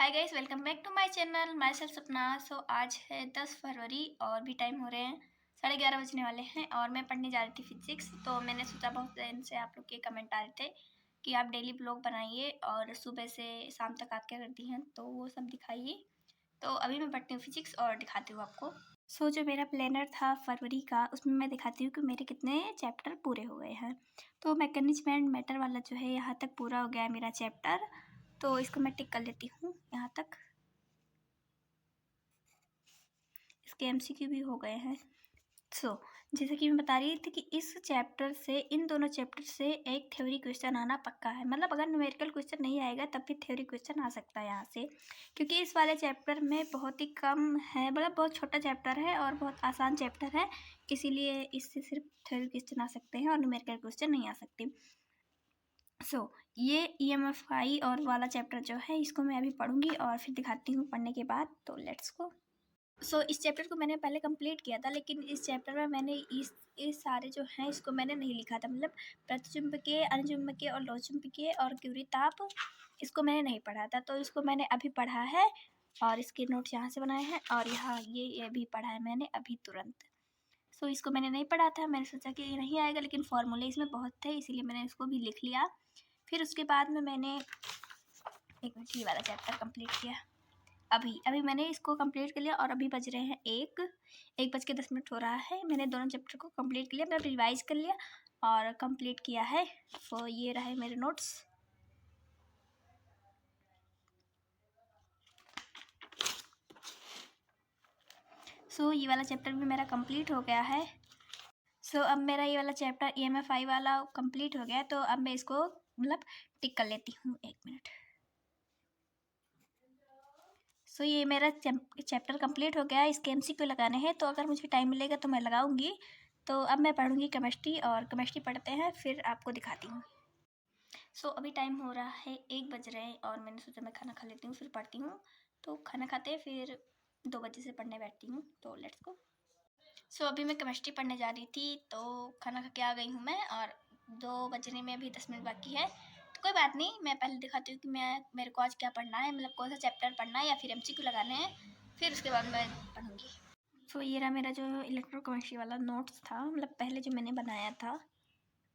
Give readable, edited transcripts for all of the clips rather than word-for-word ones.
Hi guys, welcome back to my channel myself Sapna. So आज है 10 फरवरी और भी टाइम हो रहे हैं 11:30 बजने वाले हैं और मैं पढ़ने जा रही थी फिजिक्स। तो मैंने सोचा, बहुत दिन से आप लोग के कमेंट आ रहे थे कि आप डेली ब्लॉग बनाइए और सुबह से शाम तक आप क्या करती हैं, तो वो सब दिखाइए। तो अभी मैं पढ़ती हूँ फिजिक्स और दिखाती हूँ आपको। जो मेरा प्लानर था फरवरी का, उसमें मैं दिखाती हूँ कि मेरे कितने चैप्टर पूरे हो गए हैं। तो मैकेनिज्म एंड मैटर वाला जो है यहाँ तक पूरा हो गया है मेरा चैप्टर, तो इसको मैं टिक कर लेती हूँ यहाँ तक। इसके एमसीक्यू भी हो गए हैं। जैसे कि मैं बता रही थी कि इस चैप्टर से, इन दोनों चैप्टर से एक थ्योरी क्वेश्चन आना पक्का है। मतलब अगर न्यूमेरिकल क्वेश्चन नहीं आएगा तब भी थ्योरी क्वेश्चन आ सकता है यहाँ से, क्योंकि इस वाले चैप्टर में बहुत ही कम है, मतलब बहुत छोटा चैप्टर है और बहुत आसान चैप्टर है, इसीलिए इससे सिर्फ थ्योरी क्वेश्चन आ सकते हैं और न्यूमेरिकल क्वेश्चन नहीं आ सकते। ये EMFI और वाला चैप्टर जो है, इसको मैं अभी पढ़ूंगी और फिर दिखाती हूँ पढ़ने के बाद। तो लेट्स गो। इस चैप्टर को मैंने पहले कंप्लीट किया था, लेकिन इस चैप्टर में मैंने इस सारे जो हैं इसको मैंने नहीं लिखा था। मतलब प्रतिचुंबकीय, अनुचुंबकीय और लोहचुंबकीय और क्यूरी-ताप, इसको मैंने नहीं पढ़ा था, तो इसको मैंने अभी पढ़ा है और इसके नोट्स यहाँ से बनाए हैं। और यहाँ ये भी पढ़ा है मैंने अभी तुरंत। इसको मैंने नहीं पढ़ा था, मैंने सोचा कि नहीं आएगा, लेकिन फॉर्मूले इसमें बहुत थे, इसीलिए मैंने इसको भी लिख लिया। फिर उसके बाद में मैंने एक मिनट ये वाला चैप्टर कंप्लीट किया। अभी मैंने इसको कंप्लीट कर लिया और अभी बज रहे हैं 1:10 हो रहा है। मैंने दोनों चैप्टर को कंप्लीट कर लिया, मैं रिवाइज कर लिया और कंप्लीट किया है। तो ये रहे मेरे नोट्स। ये वाला चैप्टर भी मेरा कंप्लीट हो गया है। अब मेरा ये वाला चैप्टर EMFI वाला कंप्लीट हो गया, तो अब मैं इसको मतलब टिक कर लेती हूँ। एक मिनट। ये मेरा चैप्टर कंप्लीट हो गया। इसके MCQ लगाने हैं, तो अगर मुझे टाइम मिलेगा तो मैं लगाऊंगी। तो अब मैं पढ़ूंगी केमिस्ट्री, और केमिस्ट्री पढ़ते हैं फिर आपको दिखाती हूँ। अभी टाइम हो रहा है 1 बज रहे हैं और मैंने सोचा मैं खाना खा लेती हूँ फिर पढ़ती हूँ। तो खाना खाते फिर 2 बजे से पढ़ने बैठती हूँ। तो लेट्स गो। अभी मैं केमिस्ट्री पढ़ने जा रही थी, तो खाना खा के आ गई हूँ मैं, और 2 बजने में अभी 10 मिनट बाकी है। तो कोई बात नहीं, मैं पहले दिखाती हूँ कि मेरे को आज क्या पढ़ना है, मतलब कौन सा चैप्टर पढ़ना है या फिर MCQ लगाने हैं, फिर उसके बाद मैं पढ़ूँगी। ये रहा मेरा जो इलेक्ट्रोकेमिस्ट्री वाला नोट्स था, मतलब पहले जो मैंने बनाया था।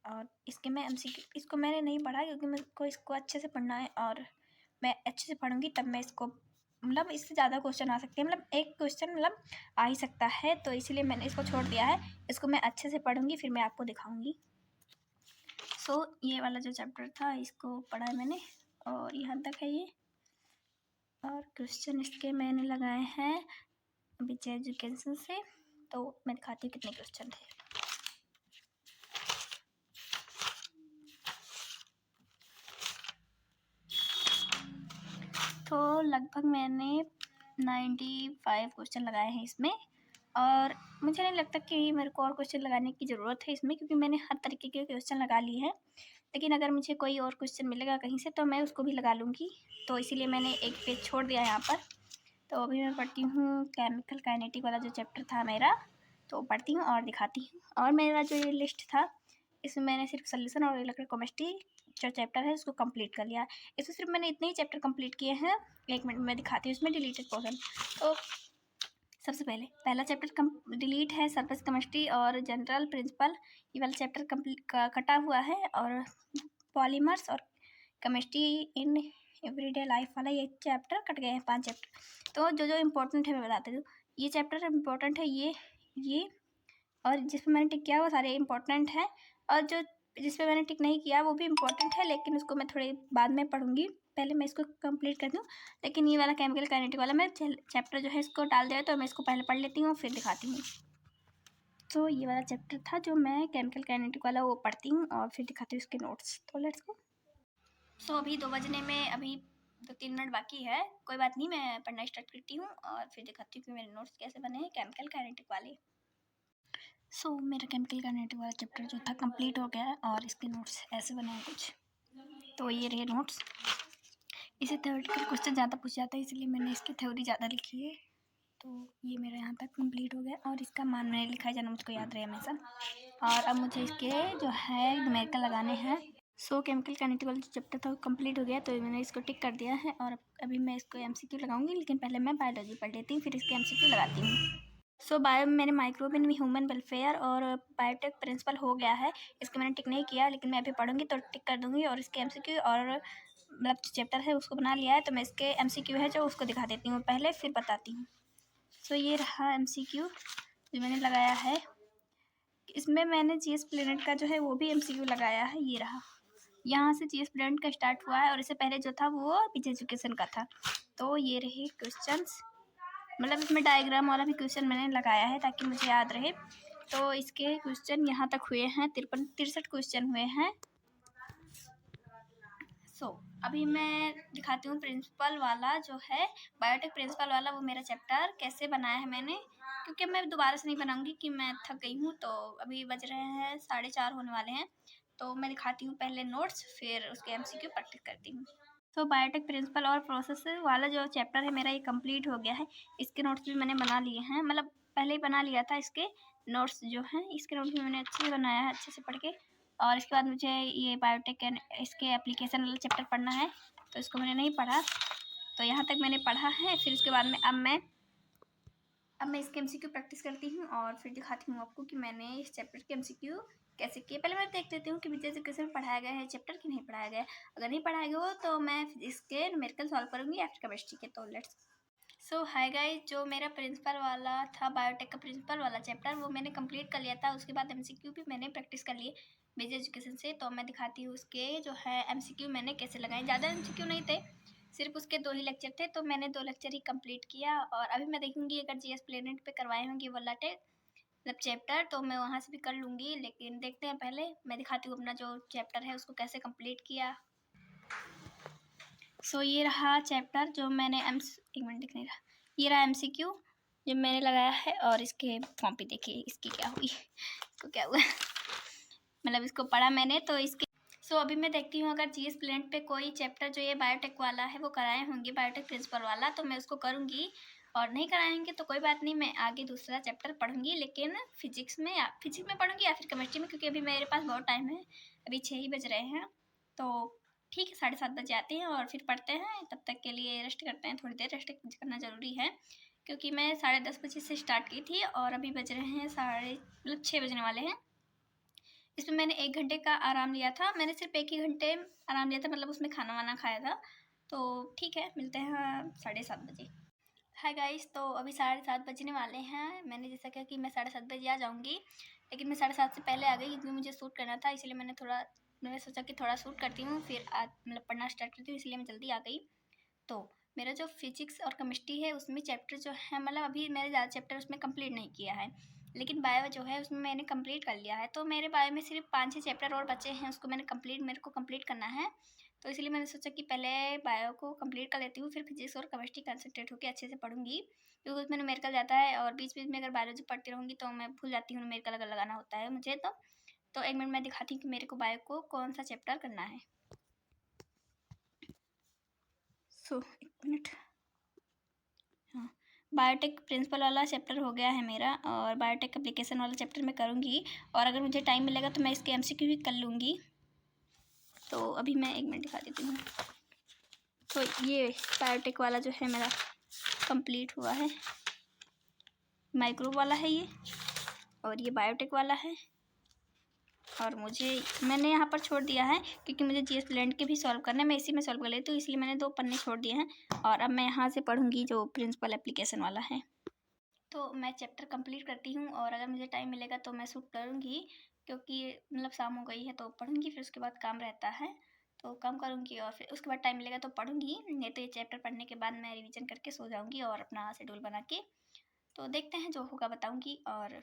और इसके मैं MCQ, इसको मैंने नहीं पढ़ा क्योंकि मेरे को इसको अच्छे से पढ़ना है, और मैं अच्छे से पढ़ूँगी तब मैं इसको, मतलब इससे ज़्यादा क्वेश्चन आ सकते हैं, मतलब एक क्वेश्चन मतलब आ ही सकता है, तो इसीलिए मैंने इसको छोड़ दिया है। इसको मैं अच्छे से पढ़ूँगी फिर मैं आपको दिखाऊँगी। ये वाला जो चैप्टर था इसको पढ़ा है मैंने और यहाँ तक है ये। और क्वेश्चन इसके मैंने लगाए हैं विजय एजुकेशन से, तो मैं दिखाती हूँ कितने क्वेश्चन थे। तो लगभग मैंने 95 क्वेश्चन लगाए हैं इसमें, और मुझे नहीं लगता कि मेरे को और क्वेश्चन लगाने की ज़रूरत है इसमें, क्योंकि मैंने हर तरीके के क्वेश्चन लगा लिए हैं। लेकिन अगर मुझे कोई और क्वेश्चन मिलेगा कहीं से तो मैं उसको भी लगा लूँगी, तो इसीलिए मैंने एक पेज छोड़ दिया यहाँ पर। तो अभी मैं पढ़ती हूँ केमिकल काइनेटिक वाला जो चैप्टर था मेरा, तो पढ़ती हूँ और दिखाती हूँ। और मेरा जो ये लिस्ट था, इसमें मैंने सिर्फ सोल्यूशन और इलेक्ट्रोकेमिस्ट्री जो चैप्टर है उसको कंप्लीट कर लिया। इसमें सिर्फ मैंने इतने ही चैप्टर कंप्लीट किए हैं। 1 मिनट में दिखाती हूँ इसमें डिलीटेड पोर्शन। तो सबसे पहला चैप्टर डिलीट है सरफेस केमिस्ट्री और जनरल प्रिंसिपल। ये वाला चैप्टर कटा हुआ है, और पॉलीमर्स और केमिस्ट्री इन एवरीडे लाइफ वाला ये चैप्टर कट गए हैं 5 चैप्टर। तो जो इम्पोर्टेंट है मैं बताती हूँ। ये चैप्टर इम्पोर्टेंट है, ये और जिस पे मैंने टिक किया वो सारे इम्पोर्टेंट हैं, और जो जिस पे मैंने टिक नहीं किया वो भी इम्पोर्टेंट है, लेकिन उसको मैं थोड़ी बाद में पढ़ूंगी। पहले मैं इसको कंप्लीट कर दूँ। लेकिन ये वाला केमिकल काइनेटिक वाला मैं चैप्टर जो है इसको डाल दिया, तो मैं इसको पहले पढ़ लेती हूँ फिर दिखाती हूँ। ये वाला चैप्टर था जो मैं केमिकल काइनेटिक वाला, वो पढ़ती हूँ और फिर दिखाती हूँ इसके नोट्स। तो लेट्स गो। अभी 2 बजने में अभी 2-3 मिनट बाकी है। कोई बात नहीं, मैं पढ़ना स्टार्ट करती हूँ और फिर दिखाती हूँ कि मेरे नोट्स कैसे बने हैं केमिकल काइनेटिक वाले। मेरा केमिकल काइनेटिक वाला चैप्टर जो था कंप्लीट हो गया है, और इसके नोट्स ऐसे बने हैं कुछ। तो ये रहे नोट्स। इसे थ्योरेटिकल क्वेश्चन ज़्यादा पूछ जाता है, इसलिए मैंने इसकी थ्योरी ज़्यादा लिखी है। तो ये मेरा यहाँ तक कंप्लीट हो गया, और इसका मान मैंने लिखा है, जाना मुझको याद रहे हमेशा। और अब मुझे इसके जो है न्यूमेरिकल लगाने हैं। सो केमिकल काइनेटिक वाला जो चैप्टर था वो कंप्लीट हो गया, तो मैंने इसको टिक कर दिया है। और अभी मैं इसको एमसीक्यू लगाऊंगी, लेकिन पहले मैं बायोलॉजी पढ़ लेती हूँ, फिर इसके एमसीक्यू लगाती हूँ। सो बायो में मैंने माइक्रोब इन ह्यूमन वेलफेयर और बायोटेक प्रिंसिपल हो गया है। इसको मैंने टिक नहीं किया, लेकिन मैं अभी पढ़ूंगी तो टिक कर दूंगी। और इसके एमसीक्यू और मतलब जो चैप्टर है उसको बना लिया है, तो मैं इसके एमसीक्यू है जो उसको दिखा देती हूँ पहले, फिर बताती हूँ। सो ये रहा एमसीक्यू जो मैंने लगाया है। इसमें मैंने जीएस प्लेनेट का जो है वो भी एमसीक्यू लगाया है। ये रहा, यहाँ से जीएस प्लेनेट का स्टार्ट हुआ है और इससे पहले जो था वो पीछे एजुकेशन का था। तो ये रहे क्वेश्चंस, मतलब इसमें डायग्राम वाला भी क्वेश्चन मैंने लगाया है ताकि मुझे याद रहे। तो इसके क्वेश्चन यहाँ तक हुए हैं, 63 क्वेश्चन हुए हैं। अभी मैं दिखाती हूँ प्रिंसिपल वाला जो है बायोटेक प्रिंसिपल वाला, वो मेरा चैप्टर कैसे बनाया है मैंने, क्योंकि मैं दोबारा से नहीं बनाऊंगी कि मैं थक गई हूँ। तो अभी बज रहे हैं 4:30 होने वाले हैं, तो मैं दिखाती हूँ पहले नोट्स, फिर उसके एमसीक्यू प्रैक्टिस करती हूँ। तो बायोटेक प्रिंसिपल और प्रोसेस वाला जो चैप्टर है मेरा ये कंप्लीट हो गया है। इसके नोट्स भी मैंने बना लिए हैं, मतलब पहले ही बना लिया था। इसके नोट्स जो हैं, इसके नोट्स भी मैंने अच्छे से बनाया है, अच्छे से पढ़ के। और इसके बाद मुझे ये बायोटेक एंड इसके एप्लीकेशन वाला चैप्टर पढ़ना है, तो इसको मैंने नहीं पढ़ा, तो यहाँ तक मैंने पढ़ा है। फिर उसके बाद में अब मैं इसके एमसीक्यू प्रैक्टिस करती हूँ और फिर दिखाती हूँ आपको कि मैंने इस चैप्टर के एमसीक्यू कैसे किए। पहले मैं देख लेती हूँ कि विजय एजुकेशन में पढ़ाया गया है चैप्टर कि नहीं पढ़ाया गया है। अगर नहीं पढ़ाया गया हो तो मैं इसके न्यूमेरिकल सॉल्व करूँगी आफ्टर केमिस्ट्री के। तो लेट्स सो हाय गाइस, जो मेरा प्रिंसिपल वाला था बायोटेक का प्रिंसिपल वाला चैप्टर वो मैंने कंप्लीट कर लिया था। उसके बाद एमसीक्यू भी मैंने प्रैक्टिस कर लिए विजय एजुकेशन से। तो मैं दिखाती हूँ उसके जो है एमसीक्यू मैंने कैसे लगाए। ज़्यादा एमसीक्यू नहीं थे, सिर्फ उसके 2 ही लेक्चर थे, तो मैंने 2 लेक्चर ही कंप्लीट किया। और अभी मैं देखूंगी अगर जीएस प्लेनेट पे करवाए होंगे वाला मतलब चैप्टर, तो मैं वहाँ से भी कर लूँगी। लेकिन देखते हैं, पहले मैं दिखाती हूँ अपना जो चैप्टर है उसको कैसे कंप्लीट किया। सो ये रहा चैप्टर जो मैंने एक मिनट दिख नहीं रहा, ये रहा एमसीक्यू जो मैंने लगाया है। और इसके फॉर्म पे देखिए इसकी क्या हुई, इसको क्या हुआ मतलब इसको पढ़ा मैंने तो इसके। अभी मैं देखती हूँ अगर जीएस प्लेनेट पे कोई चैप्टर जो ये बायोटेक वाला है वो कराए होंगे बायोटेक प्रिंसिपल वाला, तो मैं उसको करूँगी। और नहीं कराएंगे तो कोई बात नहीं, मैं आगे दूसरा चैप्टर पढ़ूंगी, लेकिन फिजिक्स में पढ़ूंगी या फिर केमिस्ट्री में, क्योंकि अभी मेरे पास बहुत टाइम है, अभी 6 ही बज रहे हैं। तो ठीक है, 7:30 बजे आते हैं और फिर पढ़ते हैं। तब तक के लिए रेस्ट करते हैं, थोड़ी देर रेस्ट करना ज़रूरी है, क्योंकि मैं 10:30 बजे से स्टार्ट की थी और अभी बज रहे हैं 6 बजने वाले हैं। इसमें मैंने 1 घंटे का आराम लिया था, मैंने सिर्फ 1 ही घंटे आराम लिया था, मतलब उसमें खाना वाना खाया था। तो ठीक है, मिलते हैं 7:30 बजे। हाय गाइस, तो अभी 7:30 बजने वाले हैं। मैंने जैसा कहा कि मैं 7:30 बजे आ जाऊँगी, लेकिन मैं 7:30 से पहले आ गई क्योंकि मुझे शूट करना था, इसलिए मैंने सोचा कि थोड़ा शूट करती हूँ, फिर मतलब पढ़ना स्टार्ट करती हूँ, इसलिए मैं जल्दी आ गई। तो मेरा जो फिजिक्स और केमिस्ट्री है उसमें चैप्टर जो है, मतलब अभी मैंने ज़्यादा चैप्टर उसमें कंप्लीट नहीं किया है, लेकिन बायो जो है उसमें मैंने कंप्लीट कर लिया है। तो मेरे बायो में सिर्फ 5-6 चैप्टर और बचे हैं, उसको मेरे को कंप्लीट करना है। तो इसलिए मैंने सोचा कि पहले बायो को कंप्लीट कर लेती हूँ, फिर फिजिक्स और केमिस्ट्री कंसंट्रेट होकर अच्छे से पढ़ूंगी, क्योंकि उसमें न्यूमेरिकल जाता है और बीच बीच में अगर बायोलॉजी पढ़ती रहूँगी तो मैं भूल जाती हूँ न्यूमेरिकल अगर लगाना होता है मुझे। तो 1 मिनट मैं दिखाती हूँ कि मेरे को बायो को कौन सा चैप्टर करना है। 1 मिनट, हाँ, बायोटेक प्रिंसिपल वाला चैप्टर हो गया है मेरा, और बायोटेक एप्लीकेशन वाला चैप्टर मैं करूँगी, और अगर मुझे टाइम मिलेगा तो मैं इसके एमसीक्यू भी कर लूँगी। तो अभी मैं 1 मिनट दिखा देती हूँ। तो ये बायोटेक वाला जो है मेरा कंप्लीट हुआ है, माइक्रो वाला है ये, और ये बायोटेक वाला है। और मैंने यहाँ पर छोड़ दिया है क्योंकि मुझे जीएस प्लेनेट के भी सॉल्व करना है, मैं इसी में सॉल्व कर लेती हूँ, इसलिए मैंने 2 पन्ने छोड़ दिए हैं। और अब मैं यहाँ से पढ़ूँगी जो प्रिंसिपल एप्लीकेशन वाला है। तो मैं चैप्टर कंप्लीट करती हूँ और अगर मुझे टाइम मिलेगा तो मैं शूट करूँगी, क्योंकि मतलब शाम हो गई है तो पढ़ूँगी, फिर उसके बाद काम रहता है तो काम करूँगी, और फिर उसके बाद टाइम मिलेगा तो पढ़ूँगी, नहीं तो ये चैप्टर पढ़ने के बाद मैं रिवीजन करके सो जाऊँगी और अपना शेड्यूल बना के। तो देखते हैं, जो होगा बताऊँगी, और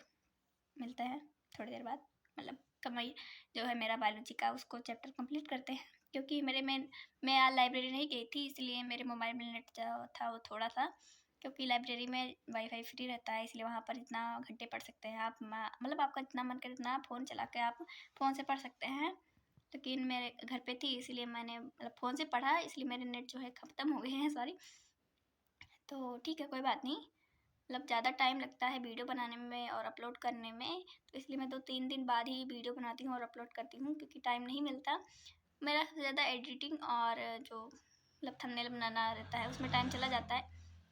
मिलते हैं थोड़ी देर बाद। मतलब कमाई जो है मेरा बायोलॉजी का, उसको चैप्टर कंप्लीट करते हैं, क्योंकि मैं आज लाइब्रेरी नहीं गई थी, इसलिए मेरे मोबाइल में नेट जो था वो थोड़ा था, क्योंकि लाइब्रेरी में वाईफाई फ्री रहता है, इसलिए वहाँ पर इतना घंटे पढ़ सकते हैं आप, मतलब आपका जितना मन करे इतना फ़ोन चला के आप फ़ोन से पढ़ सकते हैं। लेकिन मेरे घर पे थी इसलिए मैंने मतलब फ़ोन से पढ़ा, इसलिए मेरे नेट जो है ख़त्म हो गए हैं, सॉरी। तो ठीक है, कोई बात नहीं, मतलब ज़्यादा टाइम लगता है वीडियो बनाने में और अपलोड करने में, तो इसलिए मैं 2-3 दिन बाद ही वीडियो बनाती हूँ और अपलोड करती हूँ, क्योंकि टाइम नहीं मिलता। मेरा सबसे ज़्यादा एडिटिंग और जो मतलब थंबनेल बनाना रहता है उसमें टाइम चला जाता है,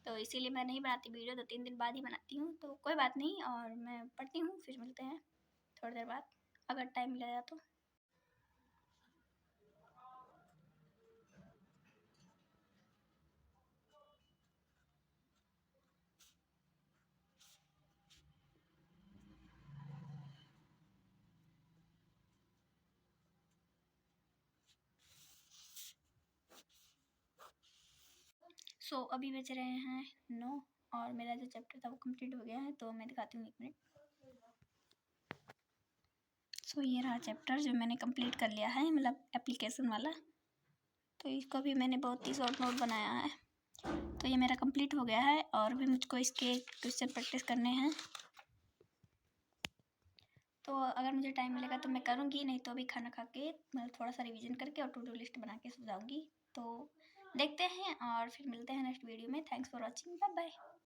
तो इसीलिए मैं नहीं बनाती वीडियो, 2-3 दिन बाद ही बनाती हूँ। तो कोई बात नहीं, और मैं पढ़ती हूँ, फिर मिलते हैं थोड़ी देर बाद अगर टाइम मिलेगा तो। अभी बज रहे हैं 9 और मेरा जो चैप्टर था वो कंप्लीट हो गया है, तो मैं दिखाती हूँ 1 मिनट। ये रहा चैप्टर जो मैंने कंप्लीट कर लिया है, मतलब एप्लीकेशन वाला। तो इसको भी मैंने बहुत ही शॉर्ट नोट बनाया है। तो ये मेरा कंप्लीट हो गया है और भी मुझको इसके क्वेश्चन प्रैक्टिस करने हैं। तो अगर मुझे टाइम मिलेगा तो मैं करूँगी, नहीं तो अभी खाना खा के मतलब थोड़ा सा रिवीजन करके और टू डू लिस्ट बना के सो जाऊँगी। तो देखते हैं और फिर मिलते हैं नेक्स्ट वीडियो में। Thanks for watching, bye bye.